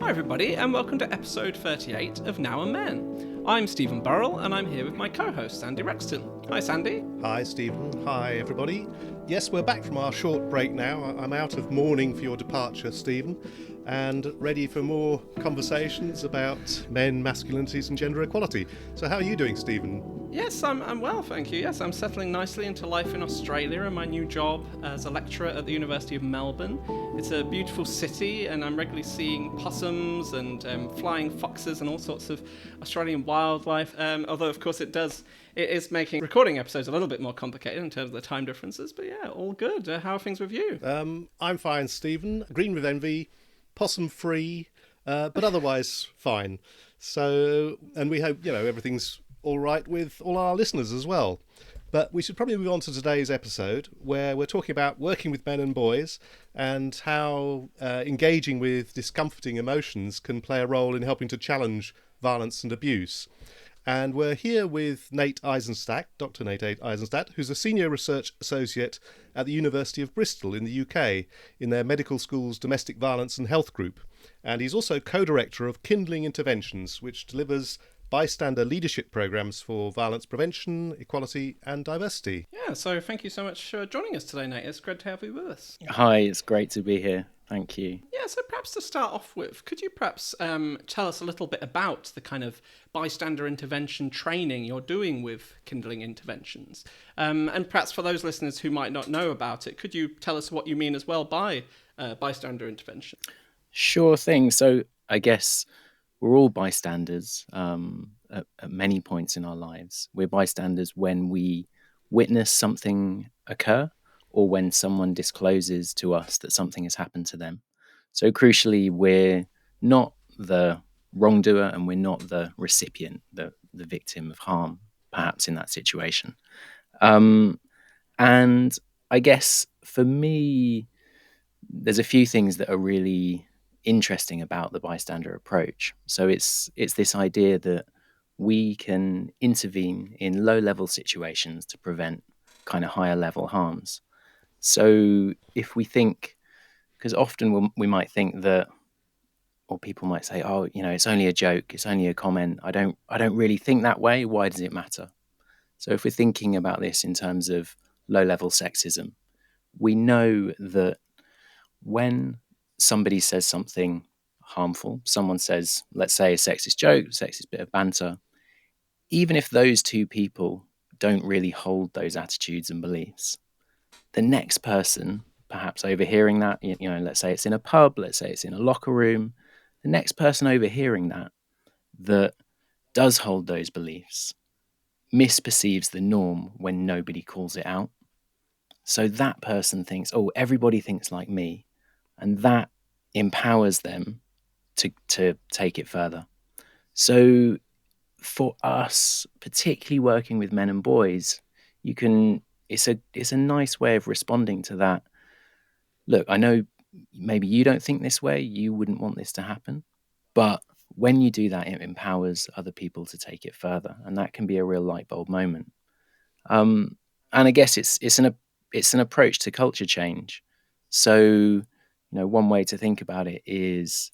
Hi everybody, and welcome to episode 38 of Now and Men. I'm Stephen Burrell, and I'm here with my co-host, Sandy Rexton. Hi Sandy. Hi Stephen, hi everybody. Yes, we're back from our short break now. I'm out of mourning for your departure, Stephen, and ready for more conversations about men, masculinities and gender equality. So how are you doing, Stephen? Yes, I'm well, thank you. Yes, I'm settling nicely into life in Australia and my new job as a lecturer at the University of Melbourne. It's a beautiful city, and I'm regularly seeing possums and flying foxes and all sorts of Australian wildlife. Although, of course, it is making recording episodes a little bit more complicated in terms of the time differences. But yeah, all good. How are things with you? I'm fine, Stephen. Green with envy, possum free, but otherwise fine. So, and we hope everything's all right with all our listeners as well. But we should probably move on to today's episode, where we're talking about working with men and boys and how engaging with discomforting emotions can play a role in helping to challenge violence and abuse. And we're here with Nate Eisenstadt, Dr Nate Eisenstadt, who's a senior research associate at the University of Bristol in the UK in their medical school's domestic violence and health group. And he's also co-director of Kindling Interventions, which delivers bystander leadership programs for violence prevention, equality and diversity. Yeah, so thank you so much for joining us today, Nate. It's great to have you with us. Hi, it's great to be here. Thank you. Yeah, so perhaps to start off with, could you perhaps tell us a little bit about the kind of bystander intervention training you're doing with Kindling Interventions? And perhaps for those listeners who might not know about it, could you tell us what you mean as well by bystander intervention? Sure thing. So I guess we're all bystanders at many points in our lives. We're bystanders when we witness something occur or when someone discloses to us that something has happened to them. So crucially, we're not the wrongdoer and we're not the recipient, the victim of harm, perhaps in that situation. And I guess for me, there's a few things that are really interesting about the bystander approach. So it's this idea that we can intervene in low-level situations to prevent kind of higher-level harms. So if we think, because often we might think that, or people might say, oh, it's only a joke, it's only a comment. I don't really think that way. Why does it matter? So if we're thinking about this in terms of low-level sexism, we know that when somebody says something harmful, someone says, let's say a sexist joke, sexist bit of banter, even if those two people don't really hold those attitudes and beliefs, the next person, perhaps overhearing that, let's say it's in a pub, let's say it's in a locker room, the next person overhearing that does hold those beliefs misperceives the norm when nobody calls it out. So that person thinks, oh, everybody thinks like me. And that empowers them to take it further. So for us, particularly working with men and boys, it's a nice way of responding to that. Look, I know maybe you don't think this way, you wouldn't want this to happen, but when you do that, it empowers other people to take it further, and that can be a real light bulb moment. And I guess it's an approach to culture change. So one way to think about it is,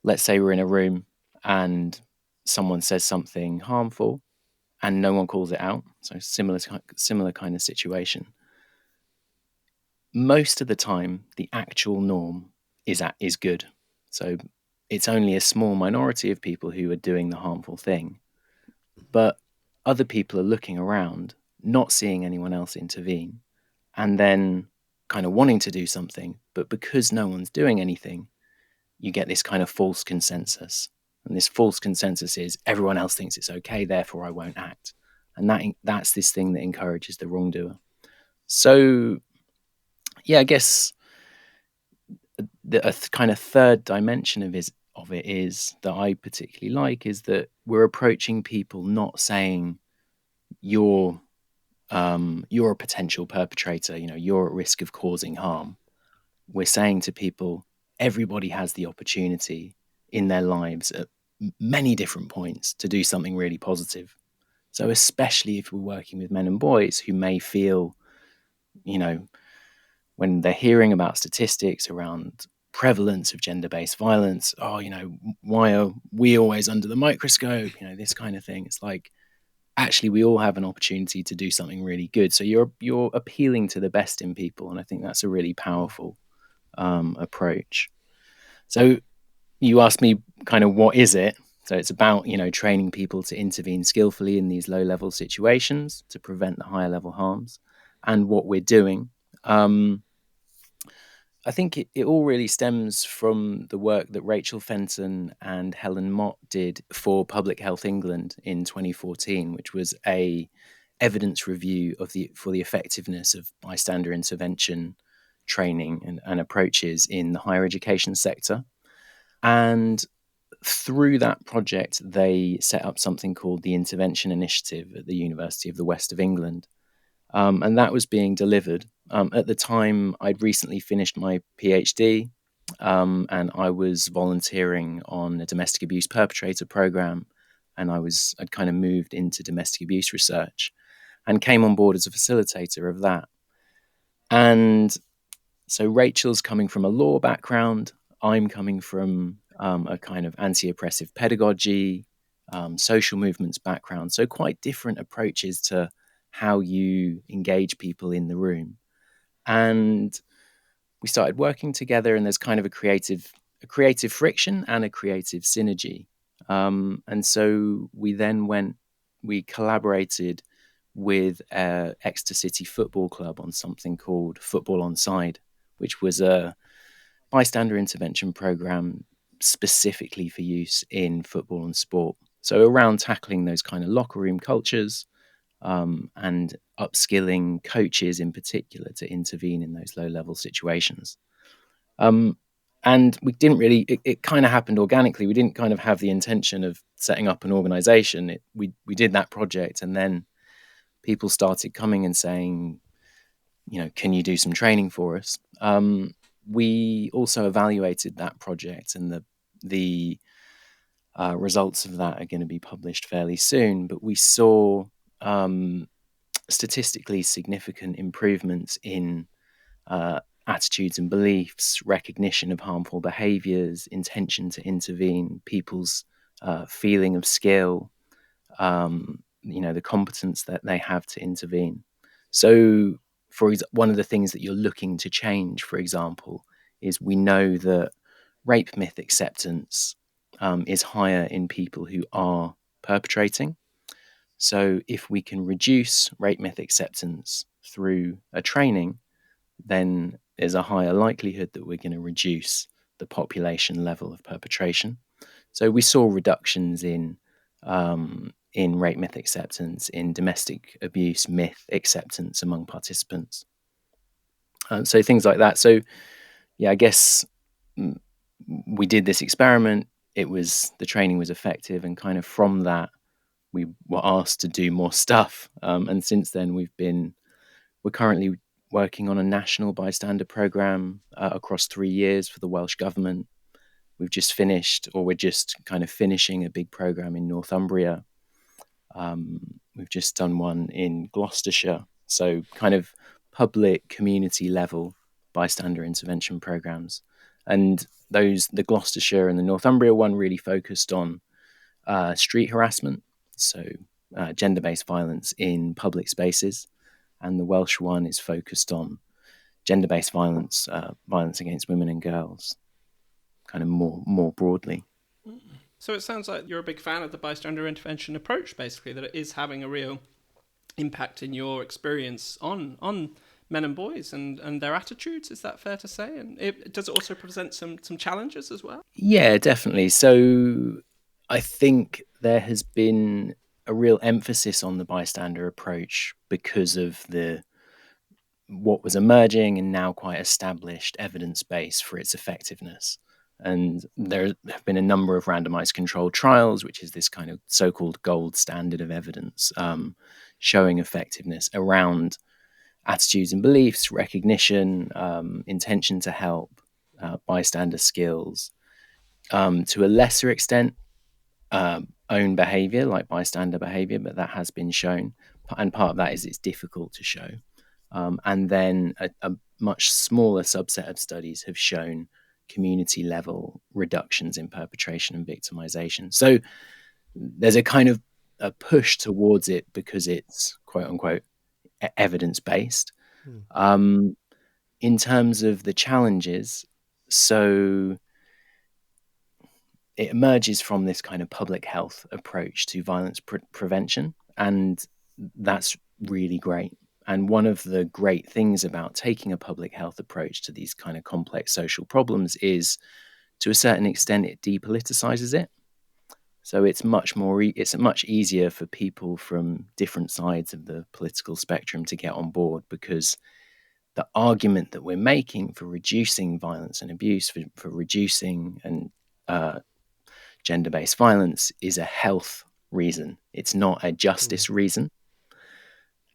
let's say we're in a room and someone says something harmful and no one calls it out. So similar kind of situation. Most of the time, the actual norm is good. So it's only a small minority of people who are doing the harmful thing. But other people are looking around, not seeing anyone else intervene, and then kind of wanting to do something, but because no one's doing anything, you get this kind of false consensus. And this false consensus is everyone else thinks it's okay, therefore I won't act. And that's this thing that encourages the wrongdoer. So, yeah, I guess a kind of third dimension of it is that I particularly like is that we're approaching people not saying you're a potential perpetrator, you're at risk of causing harm. We're saying to people, everybody has the opportunity in their lives at many different points to do something really positive. So especially if we're working with men and boys who may feel, when they're hearing about statistics around prevalence of gender-based violence. Oh, why are we always under the microscope? This kind of thing. It's like, actually, we all have an opportunity to do something really good. So you're appealing to the best in people, and I think that's a really powerful approach. So you asked me kind of what is it? So it's about training people to intervene skillfully in these low-level situations to prevent the higher-level harms, and what we're doing. I think it all really stems from the work that Rachel Fenton and Helen Mott did for Public Health England in 2014, which was a evidence review for the effectiveness of bystander intervention training and approaches in the higher education sector. And through that project, they set up something called the Intervention Initiative at the University of the West of England. And that was being delivered. At the time, I'd recently finished my PhD, and I was volunteering on a domestic abuse perpetrator program, and I'd kind of moved into domestic abuse research and came on board as a facilitator of that. And so Rachel's coming from a law background. I'm coming from a kind of anti-oppressive pedagogy, social movements background. So quite different approaches to how you engage people in the room. And we started working together, and there's kind of a creative friction and a creative synergy. And so we collaborated with Exeter City Football Club on something called Football Onside, which was a bystander intervention program specifically for use in football and sport. So around tackling those kind of locker room cultures, and upskilling coaches in particular to intervene in those low-level situations. And we didn't really, it kind of happened organically. We didn't kind of have the intention of setting up an organization. We did that project, and then people started coming and saying, can you do some training for us? We also evaluated that project, and the results of that are going to be published fairly soon. But we saw statistically significant improvements in attitudes and beliefs, recognition of harmful behaviours, intention to intervene, people's feeling of skill, the competence that they have to intervene. So, one of the things that you're looking to change, for example, is we know that rape myth acceptance is higher in people who are perpetrating. So if we can reduce rape myth acceptance through a training, then there's a higher likelihood that we're going to reduce the population level of perpetration. So we saw reductions in rape myth acceptance, in domestic abuse myth acceptance among participants. So things like that. So yeah, I guess we did this experiment. The training was effective, and kind of from that, we were asked to do more stuff. And since then, we're currently working on a national bystander program across 3 years for the Welsh government. We've just finished, or we're just kind of finishing a big program in Northumbria. We've just done one in Gloucestershire. So kind of public community level bystander intervention programs. And the Gloucestershire and the Northumbria one really focused on street harassment, so gender-based violence in public spaces, and the Welsh one is focused on gender-based violence, violence against women and girls, kind of more broadly. So it sounds like you're a big fan of the bystander intervention approach, basically, that it is having a real impact in your experience on men and boys and their attitudes. Is that fair to say? And does it also present some challenges as well? Yeah, definitely. So I think there has been a real emphasis on the bystander approach because of what was emerging and now quite established evidence base for its effectiveness. And there have been a number of randomized controlled trials, which is this kind of so-called gold standard of evidence, showing effectiveness around attitudes and beliefs, recognition, intention to help, bystander skills, to a lesser extent, own behavior, like bystander behavior, but that has been shown. And part of that is it's difficult to show. And then a much smaller subset of studies have shown community level reductions in perpetration and victimization. So there's a kind of a push towards it because it's quote unquote evidence based. In terms of the challenges, so it emerges from this kind of public health approach to violence prevention, and that's really great. And one of the great things about taking a public health approach to these kind of complex social problems is, to a certain extent, it depoliticizes it. So it's much easier for people from different sides of the political spectrum to get on board, because the argument that we're making for reducing violence and abuse, for reducing and gender-based violence, is a health reason. It's not a justice reason.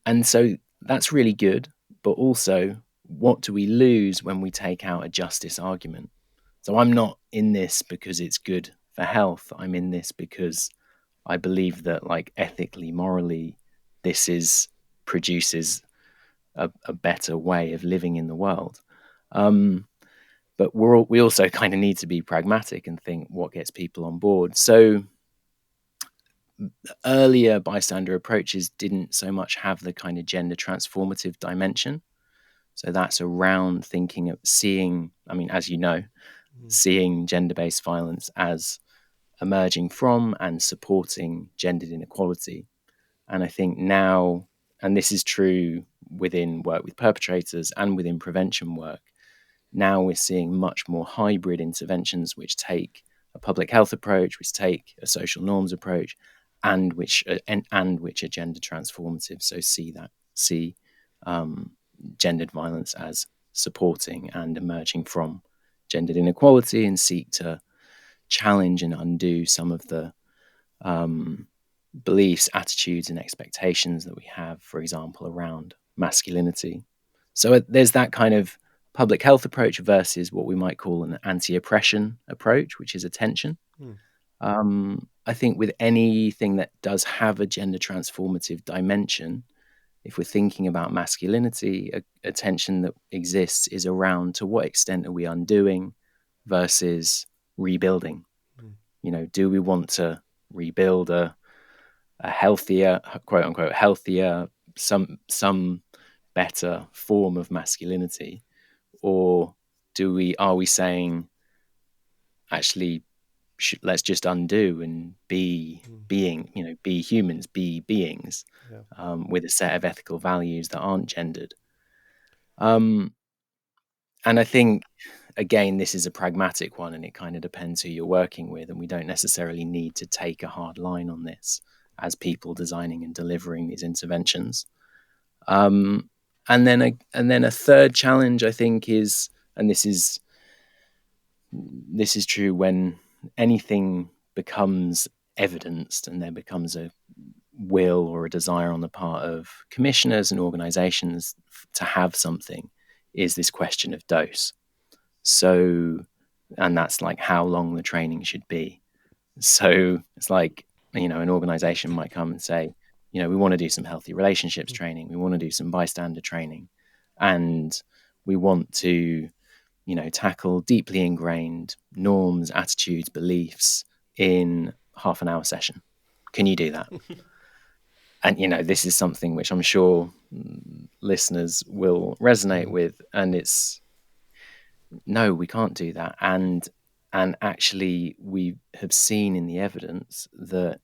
And so that's really good. But also, what do we lose when we take out a justice argument? So I'm not in this because it's good for health. I'm in this because I believe that, like, ethically, morally, this produces a better way of living in the world. But we also kind of need to be pragmatic and think what gets people on board. So earlier bystander approaches didn't so much have the kind of gender transformative dimension. So that's around thinking of seeing, I mean, as you know, seeing gender-based violence as emerging from and supporting gendered inequality. And I think now, and this is true within work with perpetrators and within prevention work, now we're seeing much more hybrid interventions which take a public health approach, which take a social norms approach, and which are gender transformative. So see gendered violence as supporting and emerging from gendered inequality, and seek to challenge and undo some of the beliefs, attitudes, and expectations that we have, for example, around masculinity. So there's that kind of public health approach versus what we might call an anti-oppression approach, which is a tension. I think with anything that does have a gender transformative dimension, if we're thinking about masculinity, a tension that exists is around, to what extent are we undoing versus rebuilding? You know, do we want to rebuild a healthier, quote unquote, healthier, some better form of masculinity, or are we saying, actually, let's just undo and be humans, be beings, with a set of ethical values that aren't gendered. And I think, again, this is a pragmatic one, and it kind of depends who you're working with, and we don't necessarily need to take a hard line on this as people designing and delivering these interventions. And then a third challenge, I think, is, and this is true when anything becomes evidenced and there becomes a will or a desire on the part of commissioners and organizations to have something, is this question of dose. So, and that's like how long the training should be. So it's like, an organization might come and say, we want to do some healthy relationships training, we want to do some bystander training, and we want to tackle deeply ingrained norms, attitudes, beliefs in half an hour session. Can you do that? And, this is something which I'm sure listeners will resonate with. And it's, no, we can't do that. And actually, we have seen in the evidence that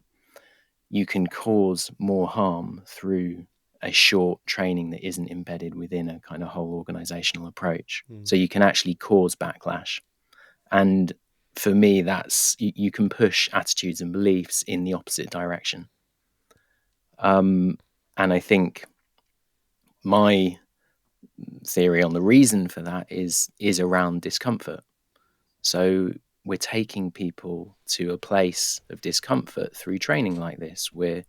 you can cause more harm through a short training that isn't embedded within a kind of whole organizational approach. So you can actually cause backlash. And for me, that's, you can push attitudes and beliefs in the opposite direction. And I think my theory on the reason for that is around discomfort. So we're taking people to a place of discomfort through training like this. We're,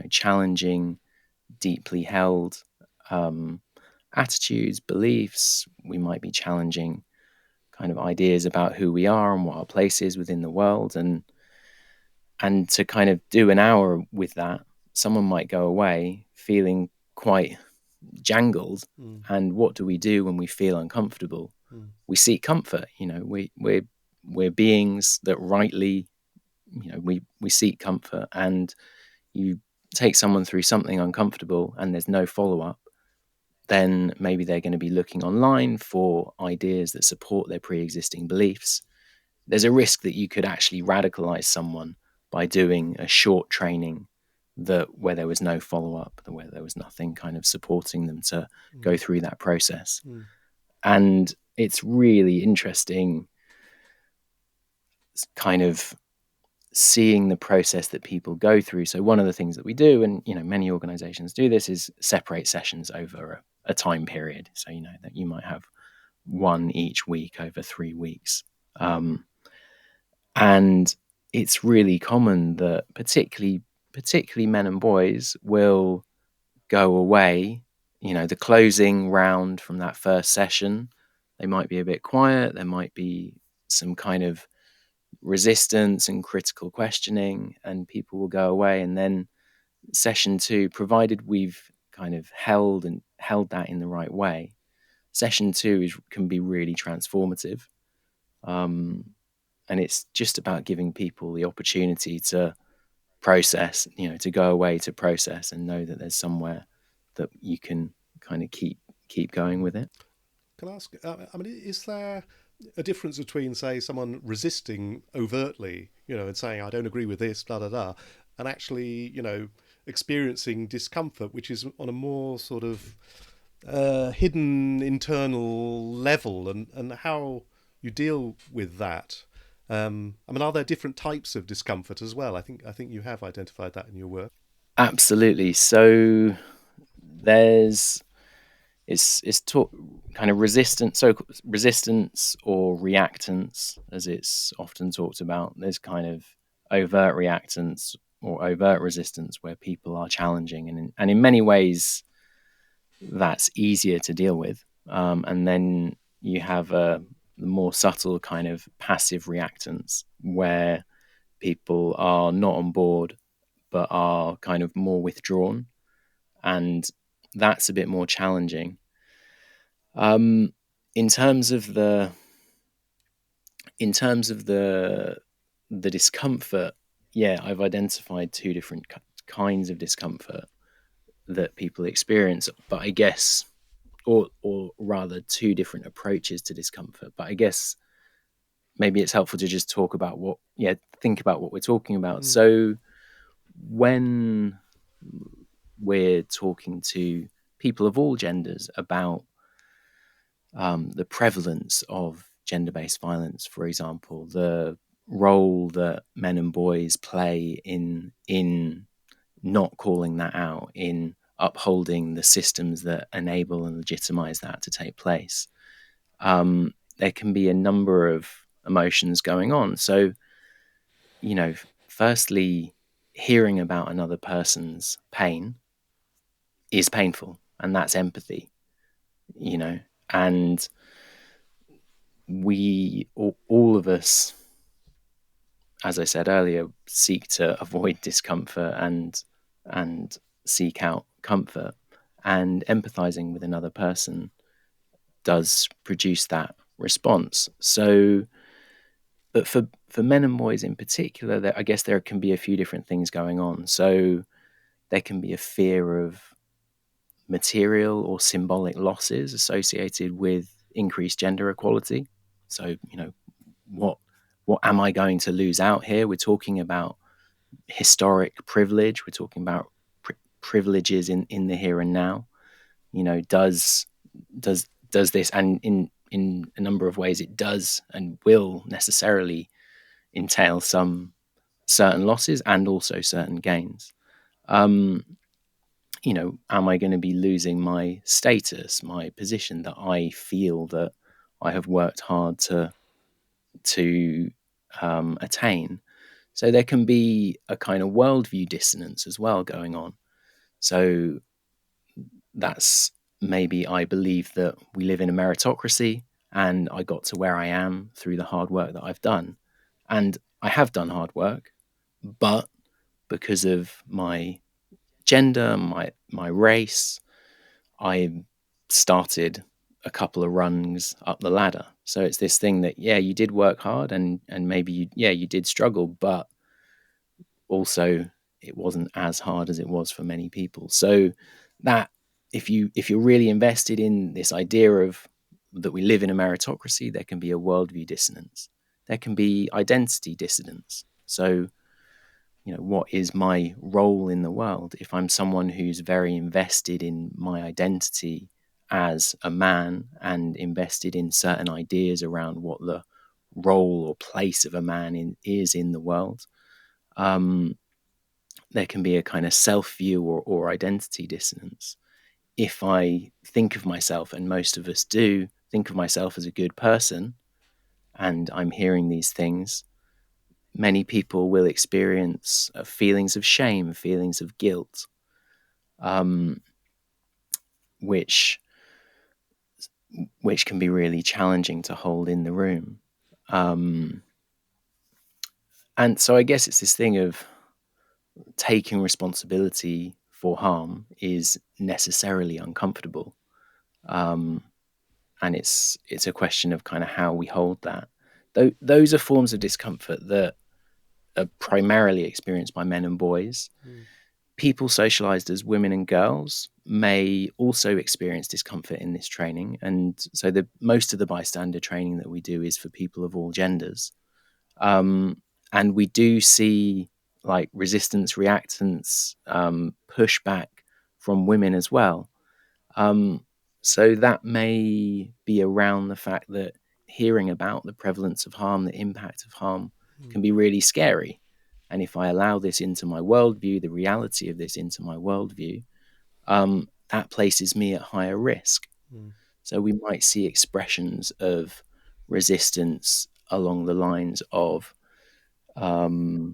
challenging deeply held attitudes, beliefs. We might be challenging kind of ideas about who we are and what our place is within the world. And to kind of do an hour with that, someone might go away feeling quite jangled. And what do we do when we feel uncomfortable? we seek comfort. We're beings that rightly, we seek comfort. And you take someone through something uncomfortable and there's no follow-up, then maybe they're going to be looking online for ideas that support their pre-existing beliefs. There's a risk that you could actually radicalize someone by doing a short training where there was no follow-up, where there was nothing kind of supporting them to go through that process. And it's really interesting kind of seeing the process that people go through. So one of the things that we do, and many organizations do this, is separate sessions over a time period. So that you might have one each week over 3 weeks. And it's really common that particularly men and boys will go away, the closing round from that first session, they might be a bit quiet, there might be some kind of resistance and critical questioning, and people will go away. And then session 2, provided we've kind of held that in the right way, session 2 can be really transformative. And it's just about giving people the opportunity to process, to go away to process, and know that there's somewhere that you can kind of keep going with it. Can I ask, is there a difference between, say, someone resisting overtly, and saying, I don't agree with this, blah, blah, blah, and actually, experiencing discomfort, which is on a more sort of hidden internal level, and how you deal with that? Are there different types of discomfort as well? I think you have identified that in your work. Absolutely. So it's taught kind of resistance, so resistance or reactance, as it's often talked about. There's kind of overt reactance or overt resistance, where people are challenging, and in many ways that's easier to deal with. And then you have a more subtle kind of passive reactance, where people are not on board but are kind of more withdrawn, and that's a bit more challenging. In terms of the discomfort, I've identified 2 different kinds of discomfort that people experience, but I guess, or rather 2 different approaches to discomfort. But I guess maybe it's helpful to just talk about think about what we're talking about. So when we're talking to people of all genders about the prevalence of gender-based violence, for example, the role that men and boys play in not calling that out, in upholding the systems that enable and legitimize that to take place, there can be a number of emotions going on. So, firstly, hearing about another person's pain is painful, and that's empathy, and we, all of us, as I said earlier, seek to avoid discomfort and seek out comfort, and empathizing with another person does produce that response. So, but for men and boys in particular, I guess there can be a few different things going on. So there can be a fear of material or symbolic losses associated with increased gender equality. So, what am I going to lose out here? We're talking about historic privilege. We're talking about privileges in the here and now. Does this, and in a number of ways it does and will necessarily entail some certain losses and also certain gains. Am I going to be losing my status, my position that I feel that I have worked hard to attain? So there can be a kind of worldview dissonance as well going on. So that's maybe, I believe that we live in a meritocracy, and I got to where I am through the hard work that I've done. And I have done hard work, but because of my gender, my race, I started a couple of rungs up the ladder. So it's this thing that, yeah, you did work hard and maybe you did struggle, but also it wasn't as hard as it was for many people. So that if you're really invested in this idea of that we live in a meritocracy, there can be a worldview dissonance. There can be identity dissonance. So, what is my role in the world? If I'm someone who's very invested in my identity as a man and invested in certain ideas around what the role or place of a man is in the world, there can be a kind of self-view or identity dissonance. If I think of myself, and most of us do, think of myself as a good person, and I'm hearing these things, many people will experience feelings of shame, feelings of guilt, which can be really challenging to hold in the room. And so I guess it's this thing of taking responsibility for harm is necessarily uncomfortable. And it's a question of kind of how we hold that. Those are forms of discomfort that are primarily experienced by men and boys. People socialized as women and girls may also experience discomfort in this training. And so most of the bystander training that we do is for people of all genders. And we do see like resistance, reactance, pushback from women as well. So that may be around the fact that hearing about the prevalence of harm, the impact of harm can be really scary. And if I allow this into my worldview, the reality of this into my worldview, that places me at higher risk. So we might see expressions of resistance along the lines of, well,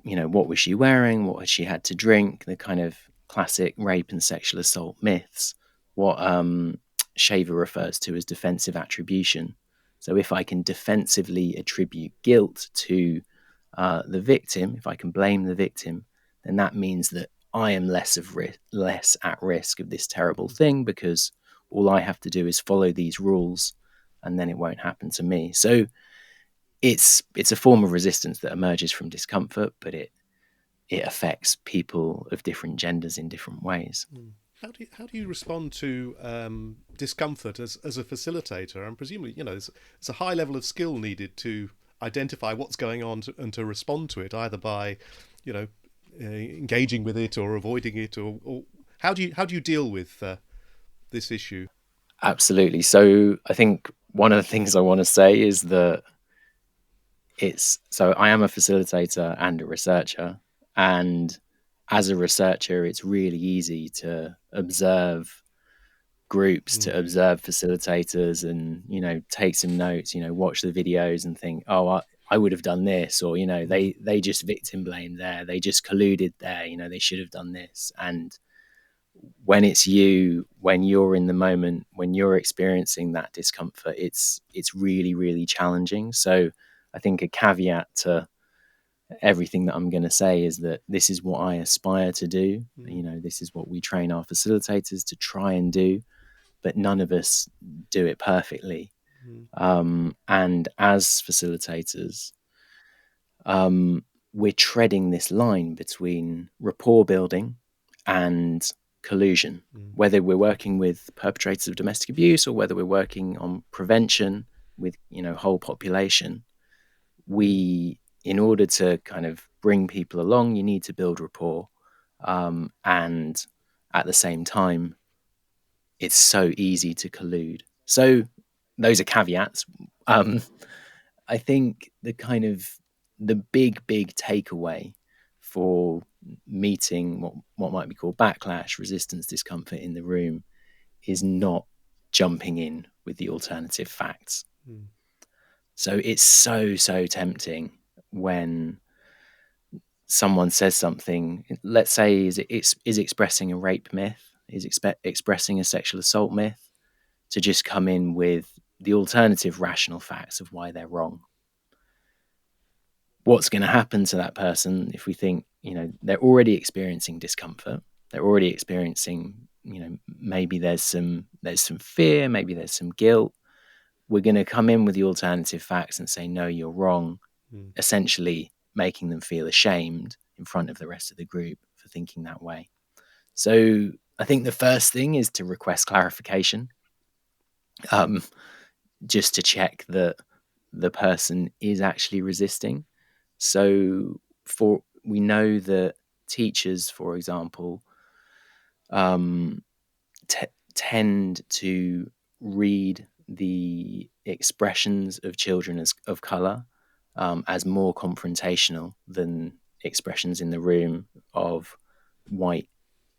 what was she wearing? What had she had to drink? The kind of classic rape and sexual assault myths, what Shaver refers to as defensive attribution. So if I can defensively attribute guilt to the victim, if I can blame the victim, then that means that I am less at risk of this terrible thing, because all I have to do is follow these rules and then it won't happen to me. So it's a form of resistance that emerges from discomfort, but it affects people of different genders in different ways. How do you respond to discomfort as a facilitator? And presumably, there's a high level of skill needed to identify what's going on and to respond to it, either by, engaging with it or avoiding it, or how do you deal with this issue? Absolutely. So I think one of the things I want to say is that so I am a facilitator and a researcher, and as a researcher, it's really easy to observe groups, to observe facilitators, and take some notes, watch the videos and think, oh, I would have done this, or they just victim blamed there, they just colluded there, they should have done this. And when it's when you're in the moment, when you're experiencing that discomfort, it's really, really challenging. So I think a caveat to everything that I'm going to say is that this is what I aspire to do. This is what we train our facilitators to try and do, but none of us do it perfectly. And as facilitators, we're treading this line between rapport building and collusion, whether we're working with perpetrators of domestic abuse or whether we're working on prevention with whole population. In order to kind of bring people along, you need to build rapport, and at the same time it's so easy to collude. So those are caveats. I think the big takeaway for meeting what might be called backlash, resistance, discomfort in the room is not jumping in with the alternative facts. So it's so tempting when someone says something, let's say is expressing a rape myth, is expressing a sexual assault myth, to just come in with the alternative rational facts of why they're wrong. What's going to happen to that person if we think, they're already experiencing discomfort, they're already experiencing maybe there's some fear, maybe there's some guilt. We're going to come in with the alternative facts and say, no, you're wrong, essentially making them feel ashamed in front of the rest of the group for thinking that way. So I think the first thing is to request clarification, just to check that the person is actually resisting. So we know that teachers, for example, tend to read the expressions of children of color as more confrontational than expressions in the room of white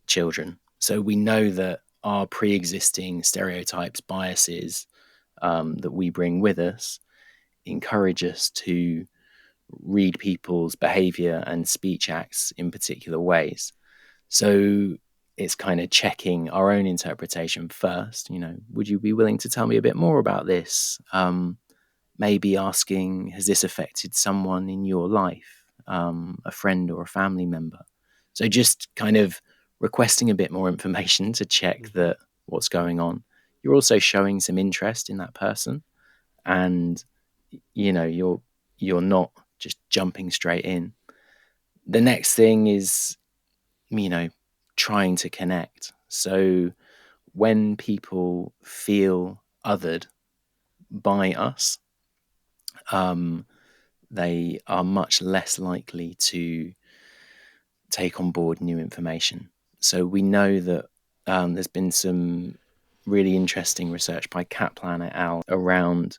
children. So we know that our pre-existing stereotypes, biases that we bring with us encourage us to read people's behavior and speech acts in particular ways. So it's kind of checking our own interpretation first. Would you be willing to tell me a bit more about this? Maybe asking, has this affected someone in your life, a friend or a family member? So just kind of requesting a bit more information to check that what's going on. You're also showing some interest in that person, and you're not just jumping straight in. The next thing is trying to connect. So when people feel othered by us, they are much less likely to take on board new information. So we know that there's been some really interesting research by Kaplan et al. Around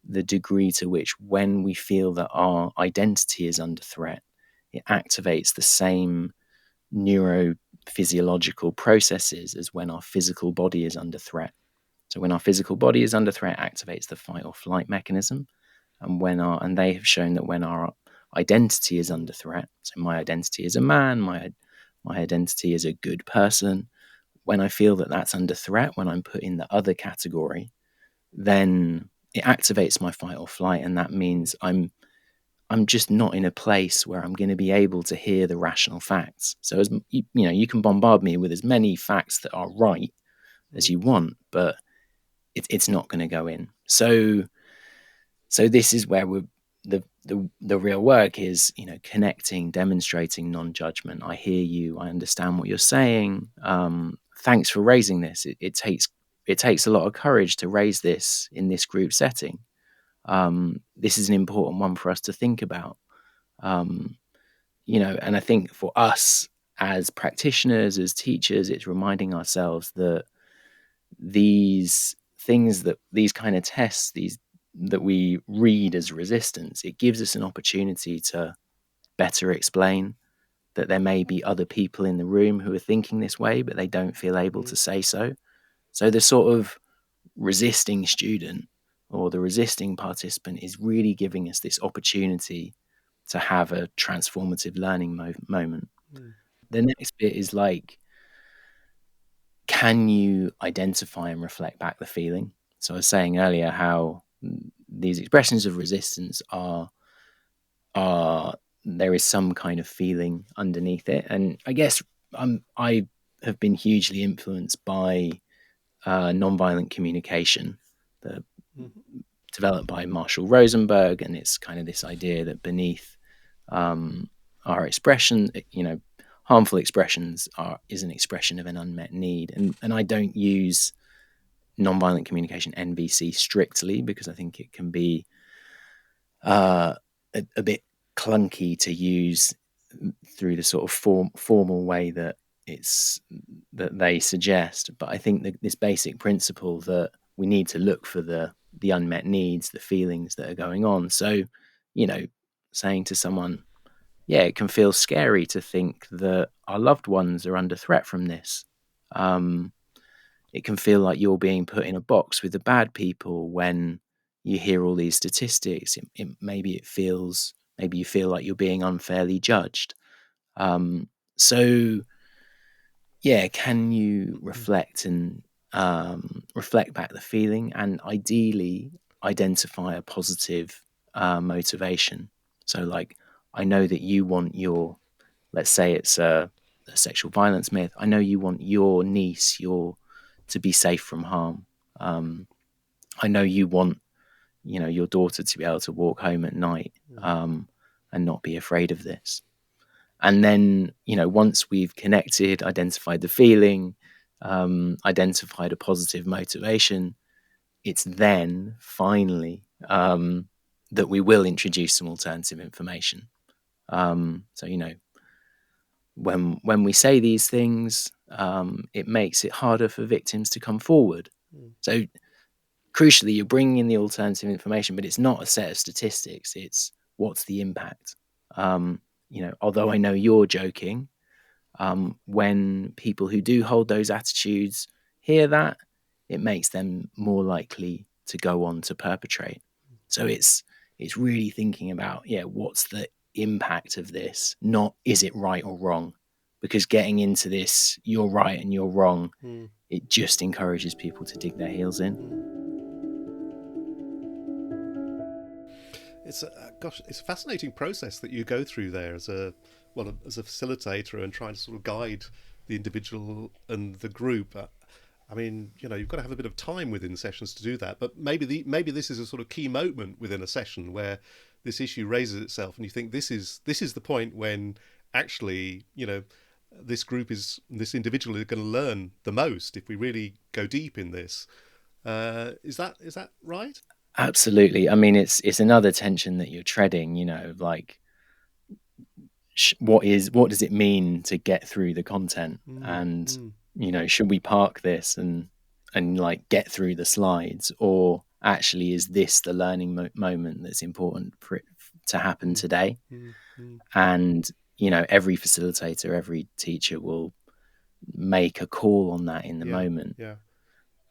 the degree to which, when we feel that our identity is under threat, it activates the same neurophysiological processes as when our physical body is under threat. So when our physical body is under threat, activates the fight or flight mechanism. And they have shown that when our identity is under threat, so my identity is a man, my identity is a good person, when I feel that that's under threat, when I'm put in the other category, then it activates my fight or flight, and that means I'm just not in a place where I'm going to be able to hear the rational facts. So as you can bombard me with as many facts that are right as you want, but it's not going to go in. So this is where the real work is, connecting, demonstrating non-judgment. I hear you. I understand what you're saying. Thanks for raising this. It takes a lot of courage to raise this in this group setting. This is an important one for us to think about. And I think for us as practitioners, as teachers, it's reminding ourselves that these things, that these kind of tests, that we read as resistance, it gives us an opportunity to better explain that there may be other people in the room who are thinking this way, but they don't feel able to say so. So the sort of resisting student or the resisting participant is really giving us this opportunity to have a transformative learning moment. The next bit is like, can you identify and reflect back the feeling? So I was saying earlier how these expressions of resistance are there is some kind of feeling underneath it. And I guess I have been hugely influenced by nonviolent communication, developed by Marshall Rosenberg, and it's kind of this idea that beneath our expression, harmful expressions is an expression of an unmet need. And I don't use nonviolent communication, NVC, strictly, because I think it can be a bit clunky to use through the sort of formal way that they suggest. But I think that this basic principle that we need to look for the unmet needs, the feelings that are going on. So, saying to someone, yeah, it can feel scary to think that our loved ones are under threat from this. It can feel like you're being put in a box with the bad people when you hear all these statistics. Maybe you feel like you're being unfairly judged. So, yeah, can you reflect and reflect back the feeling, and ideally identify a positive motivation? So, like, I know that you want let's say it's a the sexual violence myth. I know you want your niece to be safe from harm. I know you want, your daughter to be able to walk home at night, and not be afraid of this. And then, once we've connected, identified the feeling, identified a positive motivation, it's then finally that we will introduce some alternative information. So, when we say these things, it makes it harder for victims to come forward. So crucially, you're bringing in the alternative information, but it's not a set of statistics. It's what's the impact. Although I know you're joking, when people who do hold those attitudes hear that, it makes them more likely to go on to perpetrate. So it's really thinking about, what's the impact of this, not is it right or wrong? Because getting into this, you're right and you're wrong, it just encourages people to dig their heels in. It's a fascinating process that you go through there as a facilitator and trying to sort of guide the individual and the group. I mean, you've got to have a bit of time within sessions to do that. But maybe this is a sort of key moment within a session where this issue raises itself, and you think this is the point when actually, this individual is going to learn the most if we really go deep in this. Is that right? Absolutely. I mean, it's another tension that you're treading. Like, what does it mean to get through the content? And should we park this and like get through the slides, or actually is this the learning moment that's important for it to happen today? And every facilitator, every teacher will make a call on that in the moment.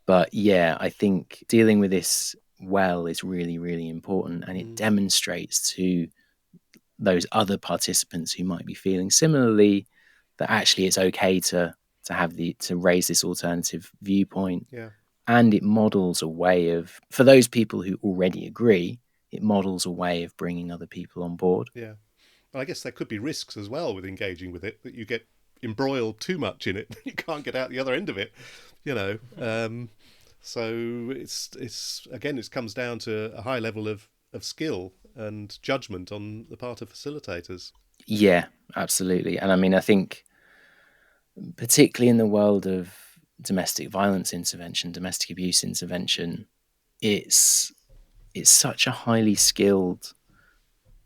But I think dealing with this well is really, really important, and it demonstrates to those other participants who might be feeling similarly that actually it's okay to raise this alternative viewpoint. And it models a way of, for those people who already agree, it models a way of bringing other people on board. Well, I guess there could be risks as well with engaging with it, that you get embroiled too much in it, you can't get out the other end of it. So it comes down to a high level of skill and judgment on the part of facilitators. Yeah, absolutely. And I mean, I think particularly in the world of domestic violence intervention, domestic abuse intervention, it's such a highly skilled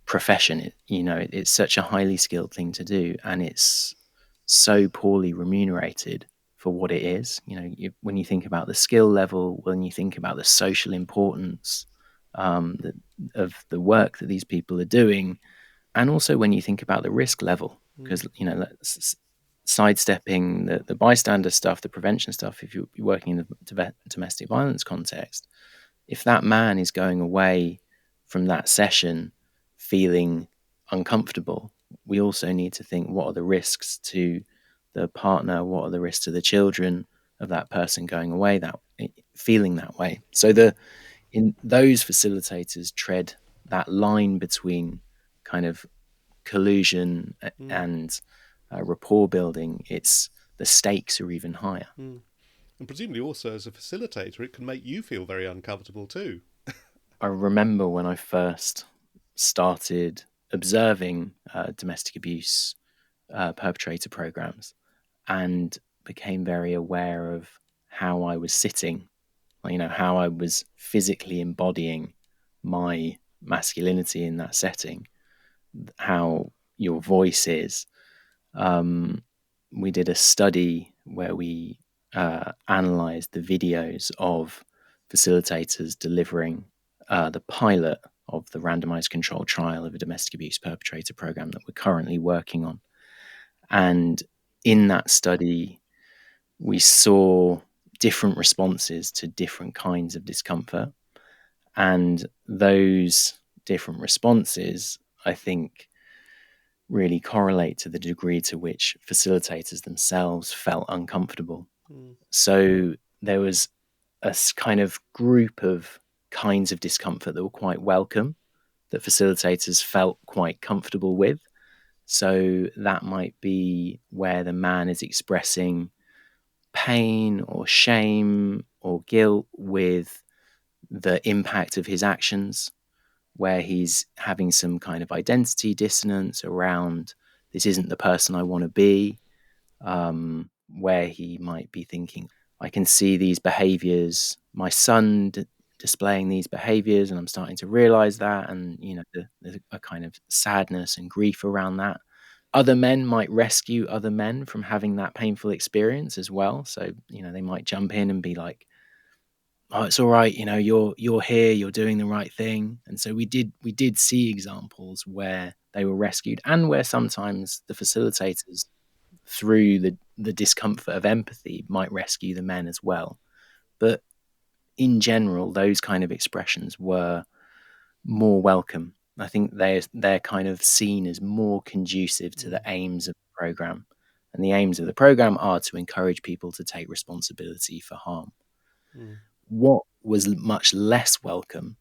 profession. It's such a highly skilled thing to do, and it's so poorly remunerated for what it is. When you think about the skill level, when you think about the social importance of the work that these people are doing, and also when you think about the risk level, because sidestepping the bystander stuff, the prevention stuff, if you're working in the domestic violence context, if that man is going away from that session feeling uncomfortable, we also need to think, what are the risks to the partner, what are the risks to the children of that person going away, that feeling that way. So in those facilitators tread that line between kind of collusion and rapport building. It's the stakes are even higher. And presumably also as a facilitator, it can make you feel very uncomfortable too. I remember when I first started observing domestic abuse perpetrator programs, and became very aware of how I was sitting, how I was physically embodying my masculinity in that setting, how your voice is. We did a study where we analysed the videos of facilitators delivering the pilot of the randomised controlled trial of a domestic abuse perpetrator program that we're currently working on. And in that study, we saw different responses to different kinds of discomfort. And those different responses, I think, really correlate to the degree to which facilitators themselves felt uncomfortable. So there was a kind of group of kinds of discomfort that were quite welcome, that facilitators felt quite comfortable with. So that might be where the man is expressing pain or shame or guilt with the impact of his actions, where he's having some kind of identity dissonance around this isn't the person I want to be, where he might be thinking, I can see these behaviors, my son displaying these behaviors, and I'm starting to realize that. And, there's a kind of sadness and grief around that. Other men might rescue other men from having that painful experience as well. So, they might jump in and be like, oh, it's all right, you're here, you're doing the right thing. And so we did see examples where they were rescued, and where sometimes the facilitators, through the discomfort of empathy, might rescue the men as well. But in general, those kind of expressions were more welcome. I think they're kind of seen as more conducive to the aims of the program. And the aims of the program are to encourage people to take responsibility for harm. What was much less welcome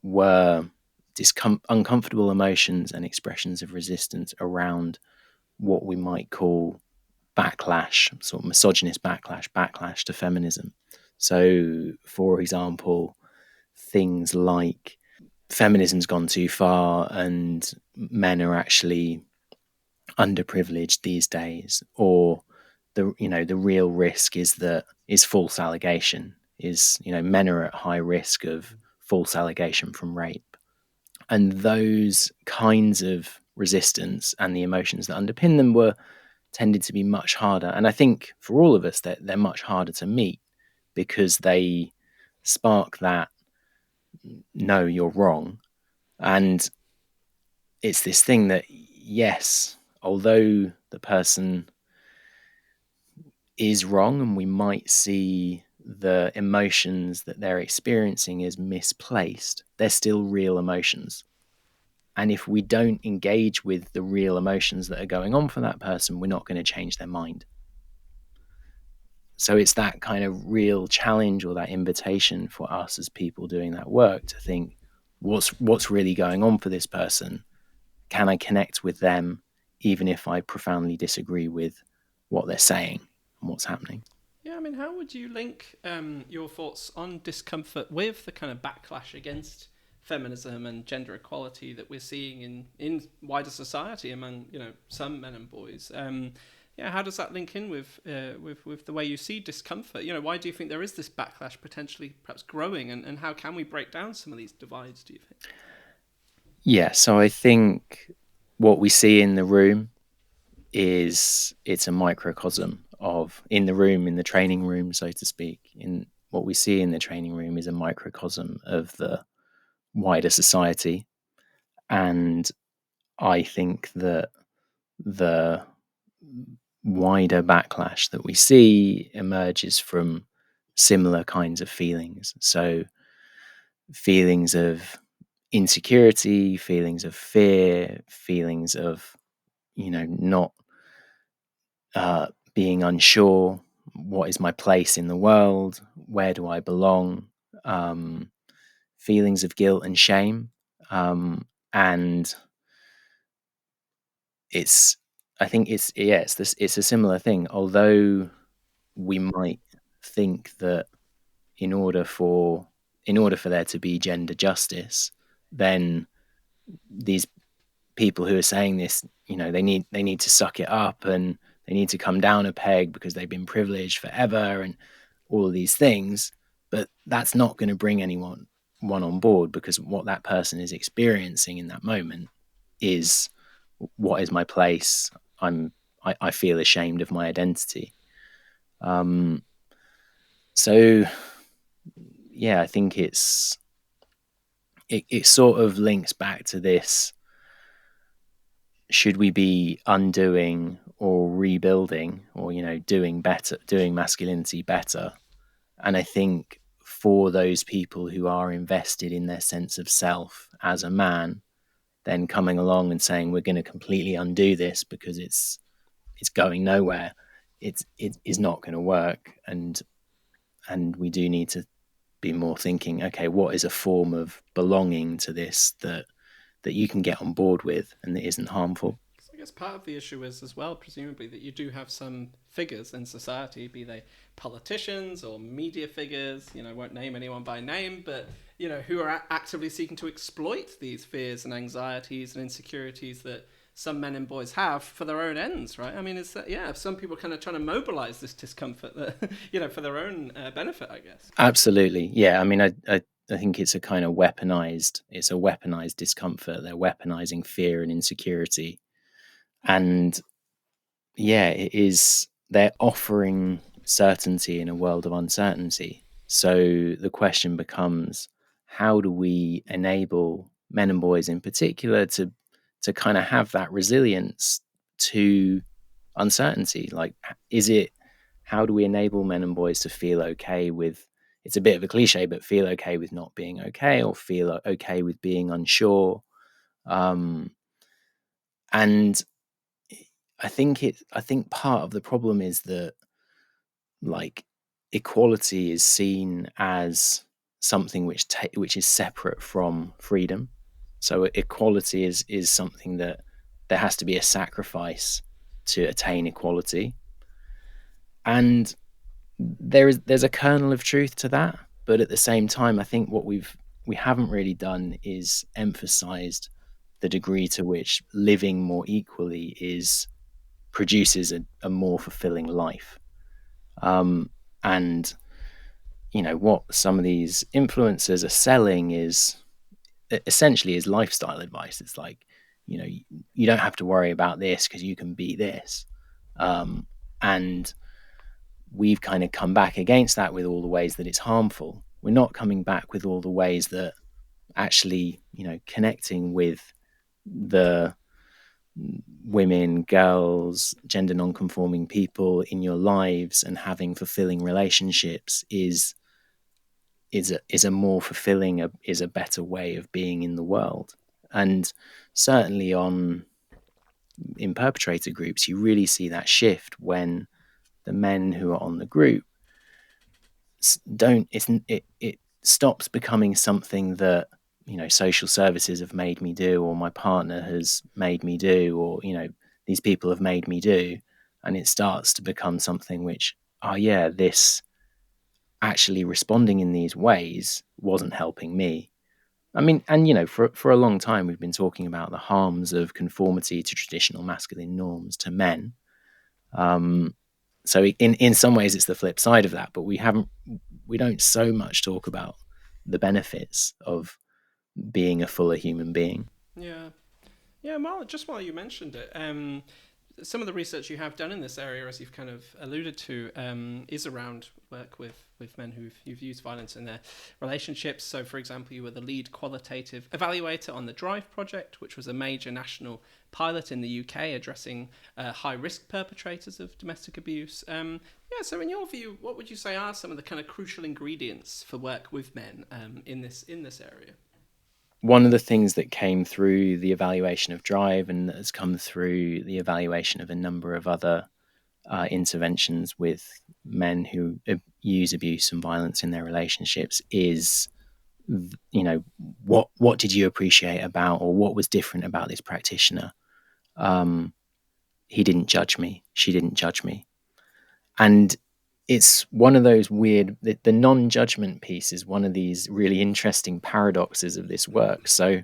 were uncomfortable emotions and expressions of resistance around what we might call backlash, sort of misogynist backlash to feminism. So, for example, things like feminism's gone too far and men are actually underprivileged these days, or the real risk is false allegation, is men are at high risk of false allegation from rape. And those kinds of resistance and the emotions that underpin them were tended to be much harder. And I think for all of us that they're much harder to meet, because they spark that, no, you're wrong. And it's this thing that, yes, although the person is wrong and we might see the emotions that they're experiencing as misplaced, they're still real emotions. And if we don't engage with the real emotions that are going on for that person, we're not going to change their mind. So it's that kind of real challenge, or that invitation for us as people doing that work, to think, what's really going on for this person? Can I connect with them even if I profoundly disagree with what they're saying and what's happening? Yeah, I mean, how would you link your thoughts on discomfort with the kind of backlash against feminism and gender equality that we're seeing in wider society among some men and boys? Yeah, how does that link in with the way you see discomfort? Why do you think there is this backlash potentially perhaps growing, and how can we break down some of these divides, do you think? Yeah, so I think what we see in the room it's a microcosm of, in the training room, so to speak. In what we see in the training room is a microcosm of the wider society. And I think that the wider backlash that we see emerges from similar kinds of feelings. So feelings of insecurity, feelings of fear, feelings of, not being unsure. What is my place in the world? Where do I belong? Feelings of guilt and shame. And I think it's a similar thing. Although we might think that in order for there to be gender justice, then these people who are saying this, they need to suck it up, and they need to come down a peg because they've been privileged forever, and all of these things. But that's not going to bring anyone on board, because what that person is experiencing in that moment is, what is my place? I feel ashamed of my identity. So yeah, I think it sort of links back to this: should we be undoing or rebuilding, or doing better, doing masculinity better? And I think for those people who are invested in their sense of self as a man, then coming along and saying we're going to completely undo this because it's going nowhere, it is not going to work. And we do need to be more thinking, okay, what is a form of belonging to this that you can get on board with and that isn't harmful? guess part of the issue is as well, presumably, that you do have some figures in society, be they politicians or media figures, won't name anyone by name, but, who are actively seeking to exploit these fears and anxieties and insecurities that some men and boys have for their own ends, right? I mean, it's that, some people kind of trying to mobilize this discomfort that, for their own benefit, I guess. Absolutely. Yeah. I mean, I think it's a kind of weaponized discomfort. They're weaponizing fear and insecurity. And yeah, they're offering certainty in a world of uncertainty. So the question becomes, how do we enable men and boys in particular to kind of have that resilience to uncertainty? Like, how do we enable men and boys to feel okay with, it's a bit of a cliche, but feel okay with not being okay, or feel okay with being unsure? And I think part of the problem is that, like, equality is seen as something which is separate from freedom. So equality is something that there has to be a sacrifice to attain equality, and there's a kernel of truth to that. But at the same time, I think what we haven't really done is emphasized the degree to which living more equally produces a more fulfilling life. And what some of these influencers are selling is essentially is lifestyle advice. It's like, you don't have to worry about this because you can be this. And we've kind of come back against that with all the ways that it's harmful. We're not coming back with all the ways that actually, connecting with the women, girls, gender non-conforming people in your lives and having fulfilling relationships is a more fulfilling, is a better way of being in the world. And certainly in perpetrator groups, you really see that shift when the men who are on the group it stops becoming something that, social services have made me do, or my partner has made me do, or, these people have made me do. And it starts to become something which, oh yeah, this actually responding in these ways wasn't helping me. I mean, and for a long time we've been talking about the harms of conformity to traditional masculine norms to men. So in some ways it's the flip side of that, but we don't so much talk about the benefits of being a fuller human being. Yeah. Yeah, just while you mentioned it, some of the research you have done in this area, as you've kind of alluded to, is around work with men who've used violence in their relationships. So, for example, you were the lead qualitative evaluator on the Drive project, which was a major national pilot in the UK addressing high-risk perpetrators of domestic abuse. So in your view, what would you say are some of the kind of crucial ingredients for work with men in this area? One of the things that came through the evaluation of Drive, and that has come through the evaluation of a number of other interventions with men who use abuse and violence in their relationships, is, what did you appreciate about, or what was different about this practitioner? He didn't judge me. She didn't judge me. And it's one of those weird, the non-judgment piece is one of these really interesting paradoxes of this work. So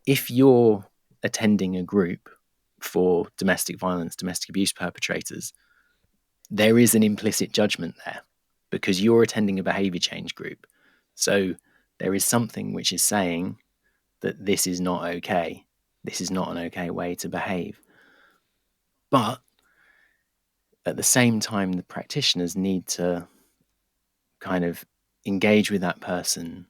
if you're attending a group for domestic violence, domestic abuse perpetrators, there is an implicit judgment there because you're attending a behavior change group. So there is something which is saying that this is not okay. This is not an okay way to behave. But at the same time, the practitioners need to kind of engage with that person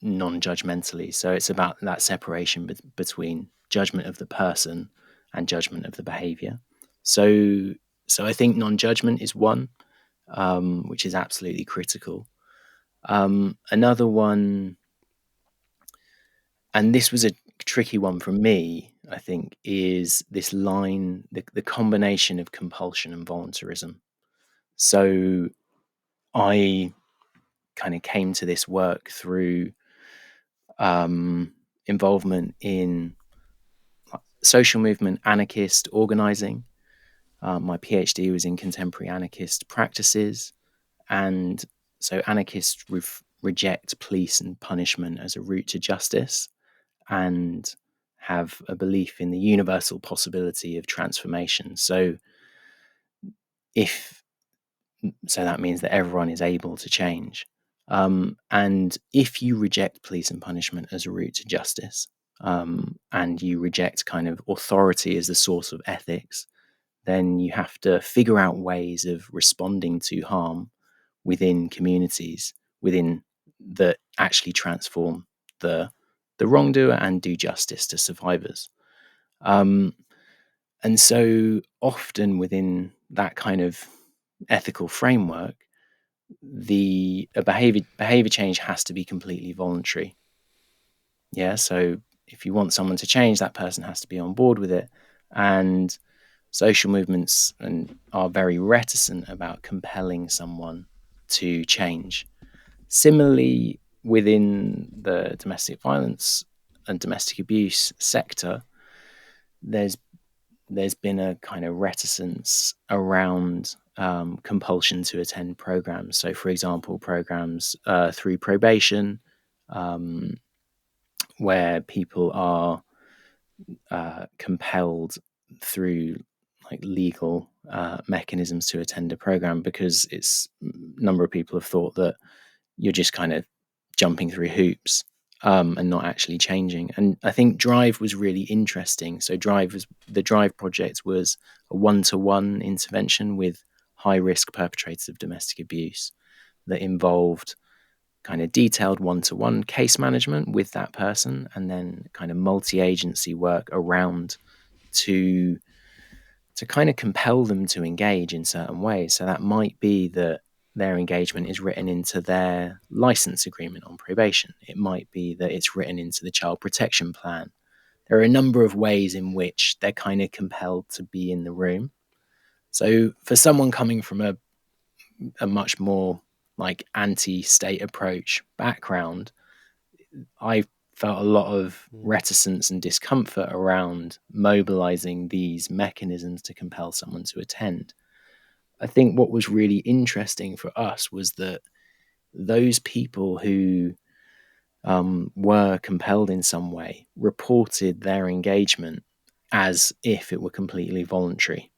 non-judgmentally. So it's about that separation between judgment of the person and judgment of the behavior. So I think non-judgment is one, which is absolutely critical. Another one, and this was a tricky one for me, I think, is this line, the combination of compulsion and voluntarism. So I kind of came to this work through involvement in social movement anarchist organising. My PhD was in contemporary anarchist practices, and so anarchists reject police and punishment as a route to justice, and have a belief in the universal possibility of transformation. So that means that everyone is able to change. And if you reject police and punishment as a route to justice, and you reject kind of authority as the source of ethics, then you have to figure out ways of responding to harm within communities, that actually transform the wrongdoer and do justice to survivors. And so often within that kind of ethical framework, a behavior change has to be completely voluntary. Yeah, so if you want someone to change, that person has to be on board with it. And social movements are very reticent about compelling someone to change. Similarly, within the domestic violence and domestic abuse sector, there's been a kind of reticence around compulsion to attend programs. So, for example, programs through probation, where people are compelled through like legal mechanisms to attend a program, because a number of people have thought that you're just kind of jumping through hoops and not actually changing. And I think Drive was really interesting. So the Drive project was a one-to-one intervention with high-risk perpetrators of domestic abuse that involved kind of detailed one-to-one case management with that person, and then kind of multi-agency work around to kind of compel them to engage in certain ways. So that might be that their engagement is written into their license agreement on probation. It might be that it's written into the child protection plan. There are a number of ways in which they're kind of compelled to be in the room. So for someone coming from a much more like anti-state approach background, I felt a lot of reticence and discomfort around mobilizing these mechanisms to compel someone to attend. I think what was really interesting for us was that those people who were compelled in some way reported their engagement as if it were completely voluntary.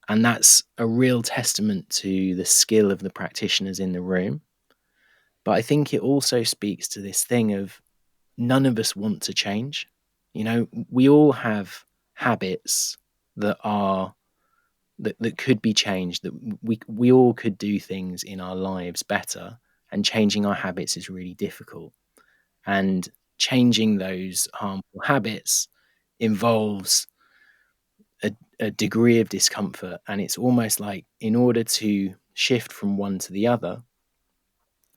And that's a real testament to the skill of the practitioners in the room. But I think it also speaks to this thing of none of us want to change. You know, we all have habits that could be changed, that we all could do things in our lives better, and changing our habits is really difficult. And changing those harmful habits involves a degree of discomfort, and it's almost like in order to shift from one to the other,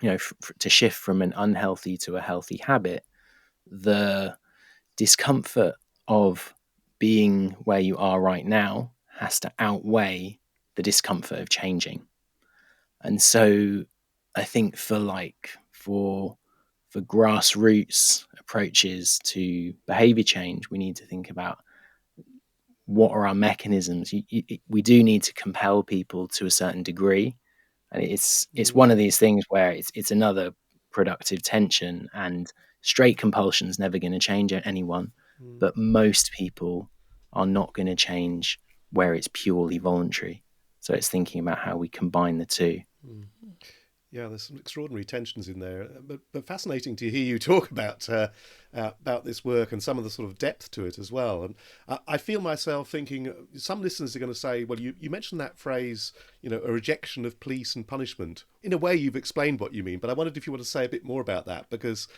to shift from an unhealthy to a healthy habit, the discomfort of being where you are right now has to outweigh the discomfort of changing. And so I think for grassroots approaches to behavior change, we need to think about what are our mechanisms. We do need to compel people to a certain degree, and it's one of these things where it's another productive tension, and straight compulsion is never going to change anyone, but most people are not going to change where it's purely voluntary. So it's thinking about how we combine the two. Yeah, there's some extraordinary tensions in there, but fascinating to hear you talk about this work and some of the sort of depth to it as well. And I feel myself thinking, some listeners are going to say, well, you mentioned that phrase, a rejection of police and punishment. In a way, you've explained what you mean, but I wondered if you want to say a bit more about that, because,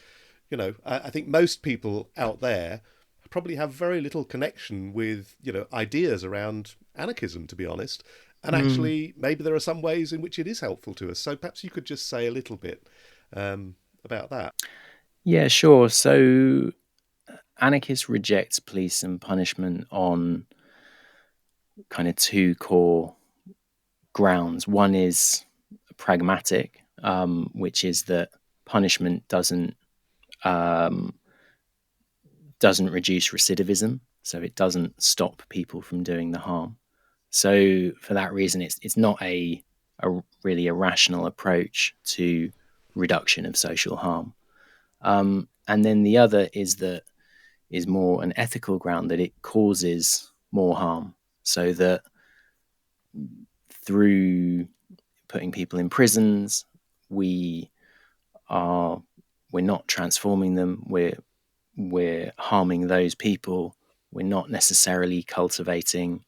I think most people out there probably have very little connection with, ideas around anarchism, to be honest. And actually, maybe there are some ways in which it is helpful to us. So perhaps you could just say a little bit about that. Yeah, sure. So anarchists reject police and punishment on kind of two core grounds. One is pragmatic, which is that punishment doesn't reduce recidivism. so it doesn't stop people from doing the harm. So for that reason, it's not a really a rational approach to reduction of social harm. And then the other is more an ethical ground, that it causes more harm, so that through putting people in prisons, we're not transforming them. We're harming those people. We're not necessarily cultivating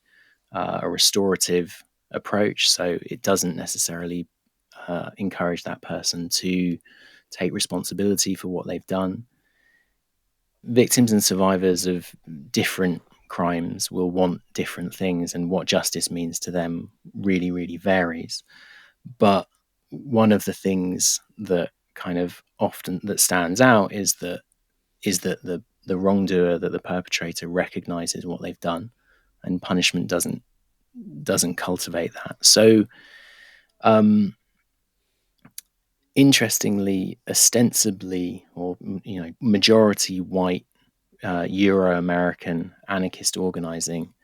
a restorative approach, so it doesn't necessarily encourage that person to take responsibility for what they've done. Victims and survivors of different crimes will want different things, and what justice means to them really, really varies. But one of the things that kind of often that stands out is that the wrongdoer, that the perpetrator recognizes what they've done, and punishment doesn't cultivate that. So interestingly, ostensibly, or majority white Euro-American anarchist organizing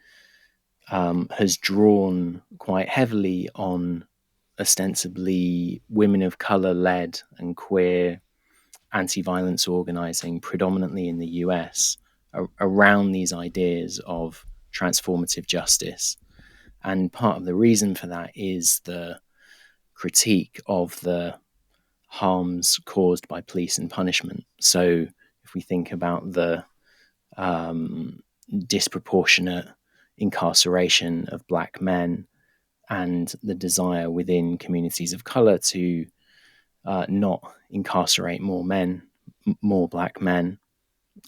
has drawn quite heavily on ostensibly women of color led and queer anti-violence organizing, predominantly in the US, around these ideas of transformative justice. And part of the reason for that is the critique of the harms caused by police and punishment. So if we think about the disproportionate incarceration of Black men and the desire within communities of color to not incarcerate more men, more Black men,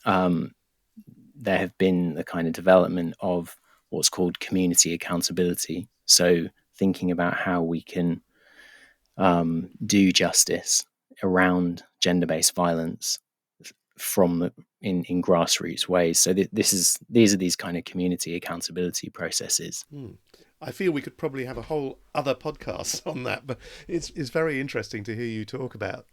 there have been the kind of development of what's called community accountability. So thinking about how we can do justice around gender-based violence in grassroots ways. So these are these kind of community accountability processes. I feel we could probably have a whole other podcast on that, but it's very interesting to hear you talk about,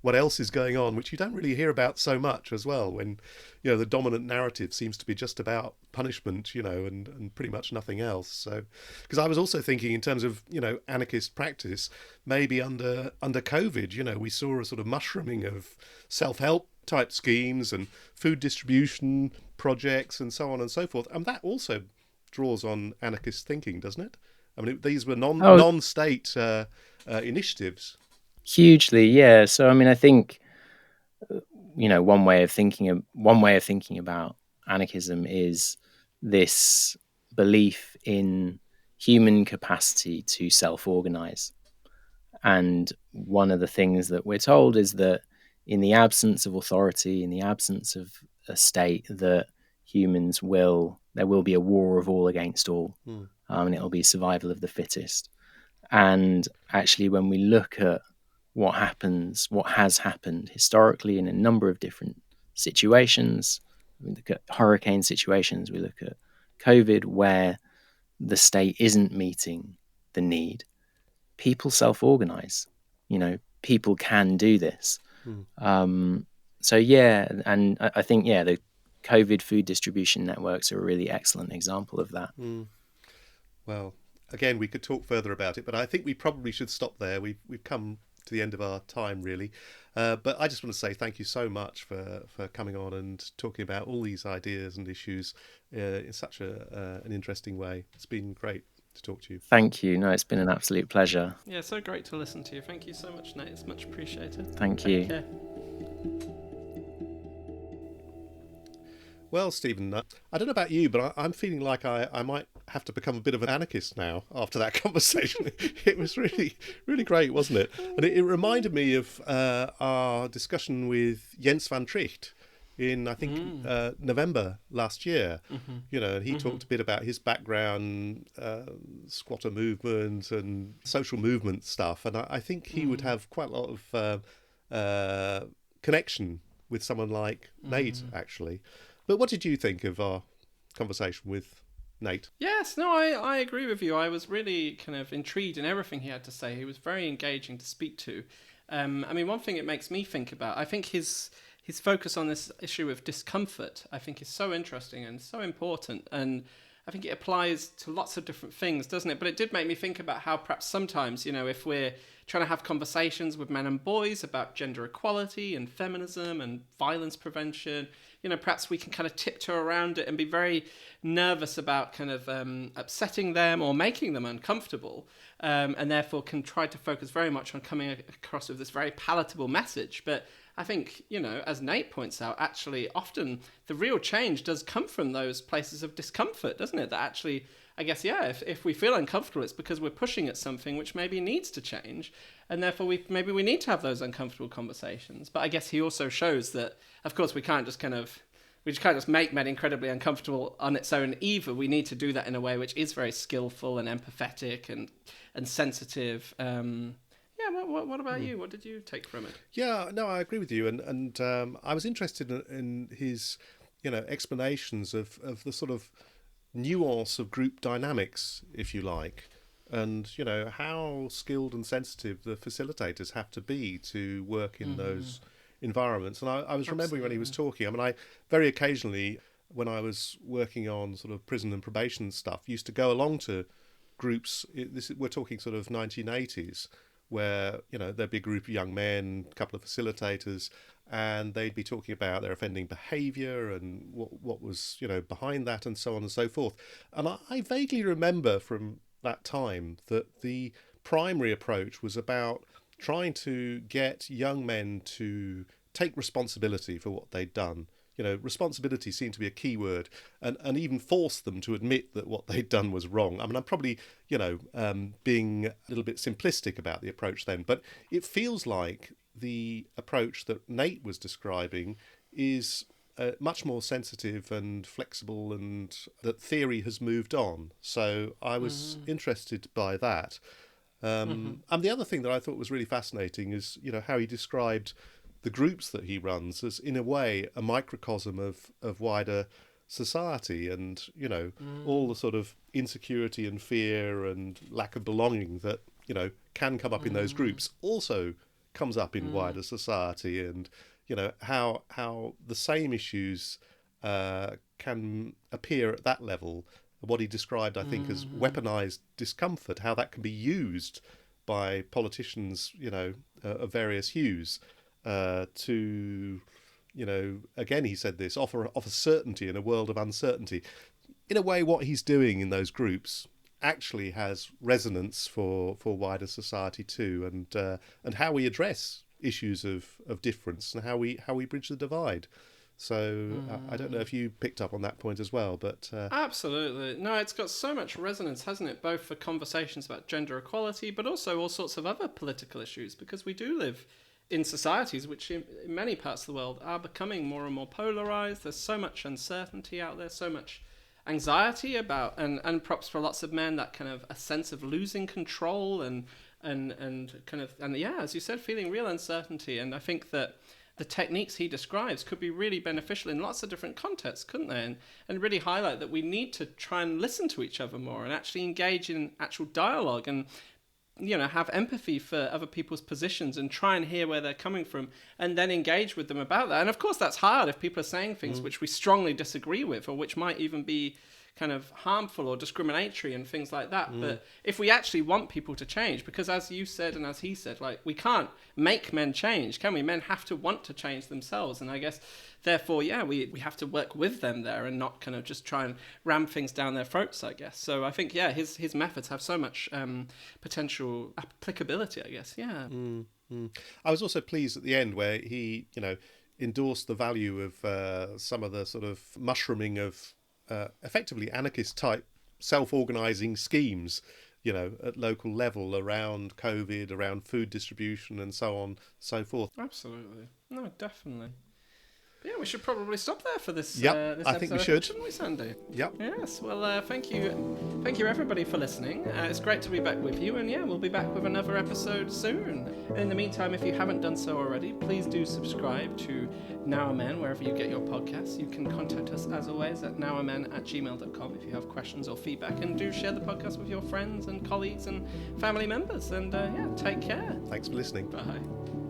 what else is going on, which you don't really hear about so much as well, when, the dominant narrative seems to be just about punishment, and pretty much nothing else. So, because I was also thinking in terms of, anarchist practice, maybe under COVID, we saw a sort of mushrooming of self-help type schemes and food distribution projects and so on and so forth. And that also draws on anarchist thinking, doesn't it? I mean, these were non-state initiatives. Hugely, yeah. So, I mean, I think one way of thinking about anarchism is this belief in human capacity to self-organize. And one of the things that we're told is that in the absence of authority, in the absence of a state, that there will be a war of all against all, and it'll be survival of the fittest. And actually, when we look at what has happened historically in a number of different situations, we look at hurricane situations, we look at COVID, where the state isn't meeting the need, people self-organize. People can do this. So yeah, and I think the COVID food distribution networks are a really excellent example of that. Well, again, we could talk further about it, but I think we probably should stop there. We've come to the end of our time, really. But I just want to say thank you so much for coming on and talking about all these ideas and issues in such an interesting way. It's been great to talk to you. Thank you. No, it's been an absolute pleasure. Yeah, so great to listen to you. Thank you so much, Nate. It's much appreciated. Thank you. Take care. Well, Stephen, I don't know about you, but I'm feeling like I might have to become a bit of an anarchist now after that conversation. It was really, really great, wasn't it? And it reminded me of our discussion with Jens van Tricht in, I think, November last year. And he talked a bit about his background, squatter movement and social movement stuff. And I think he would have quite a lot of connection with someone like Nate, actually. But what did you think of our conversation with Nate? Yes, no, I agree with you. I was really kind of intrigued in everything he had to say. He was very engaging to speak to. I mean, one thing it makes me think about, I think his his focus on this issue of discomfort, I think, is so interesting and so important. And I think it applies to lots of different things, doesn't it? But it did make me think about how perhaps sometimes, if we're trying to have conversations with men and boys about gender equality and feminism and violence prevention, perhaps we can kind of tiptoe around it and be very nervous about kind of upsetting them or making them uncomfortable, and therefore can try to focus very much on coming across with this very palatable message. But I think, as Nate points out, actually often the real change does come from those places of discomfort, doesn't it? That actually, I guess, if we feel uncomfortable, it's because we're pushing at something which maybe needs to change. And therefore, we need to have those uncomfortable conversations. But I guess he also shows that, of course, we can't just make men incredibly uncomfortable on its own either. We need to do that in a way which is very skillful and empathetic and sensitive. What about you? What did you take from it? Yeah, no, I agree with you. And I was interested in his, explanations of the sort of nuance of group dynamics, if you like. And, how skilled and sensitive the facilitators have to be to work in those environments. And I was remembering when he was talking, I very occasionally, when I was working on sort of prison and probation stuff, used to go along to groups. We're talking sort of 1980s, where, there'd be a group of young men, a couple of facilitators, and they'd be talking about their offending behaviour and what was, behind that and so on and so forth. And I vaguely remember from that time that the primary approach was about trying to get young men to take responsibility for what they'd done. Responsibility seemed to be a key word, and even force them to admit that what they'd done was wrong. I'm probably, being a little bit simplistic about the approach then, but it feels like the approach that Nate was describing is much more sensitive and flexible, and that theory has moved on. So I was interested by that. And the other thing that I thought was really fascinating is, how he described the groups that he runs as, in a way, a microcosm of wider society, and, all the sort of insecurity and fear and lack of belonging that, can come up in those groups also comes up in wider society, and, how the same issues can appear at that level. What he described, I think, as weaponised discomfort, how that can be used by politicians, of various hues, to, again, he said this, offer certainty in a world of uncertainty. In a way, what he's doing in those groups actually has resonance for wider society too, and how we address issues of difference and how we bridge the divide. So I don't know if you picked up on that point as well, but... Absolutely. No, it's got so much resonance, hasn't it? Both for conversations about gender equality, but also all sorts of other political issues, because we do live in societies which in many parts of the world are becoming more and more polarised. There's so much uncertainty out there, so much anxiety about, and perhaps for lots of men, that kind of a sense of losing control and as you said, feeling real uncertainty. And I think that the techniques he describes could be really beneficial in lots of different contexts, couldn't they? And really highlight that we need to try and listen to each other more and actually engage in actual dialogue and, have empathy for other people's positions and try and hear where they're coming from and then engage with them about that. And of course, that's hard if people are saying things which we strongly disagree with, or which might even be kind of harmful or discriminatory and things like that. But if we actually want people to change, because as you said and as he said, like, we can't make men change, can we? Men have to want to change themselves. And I guess therefore, we have to work with them there and not kind of just try and ram things down their throats, I guess. So I think, his methods have so much potential applicability, I guess. I was also pleased at the end where he, endorsed the value of some of the sort of mushrooming of effectively anarchist type self-organising schemes, at local level around COVID, around food distribution and so on, so forth. Absolutely. No, definitely. But we should probably stop there for this. Yep, this I think we episode, should. Shouldn't we, Sandy? Yep. Yes. Well, thank you everybody for listening. It's great to be back with you, and we'll be back with another episode soon. In the meantime, if you haven't done so already, please do subscribe to Now Men wherever you get your podcasts. You can contact us as always at nowamen@gmail.com if you have questions or feedback, and do share the podcast with your friends and colleagues and family members. And take care. Thanks for listening. Bye.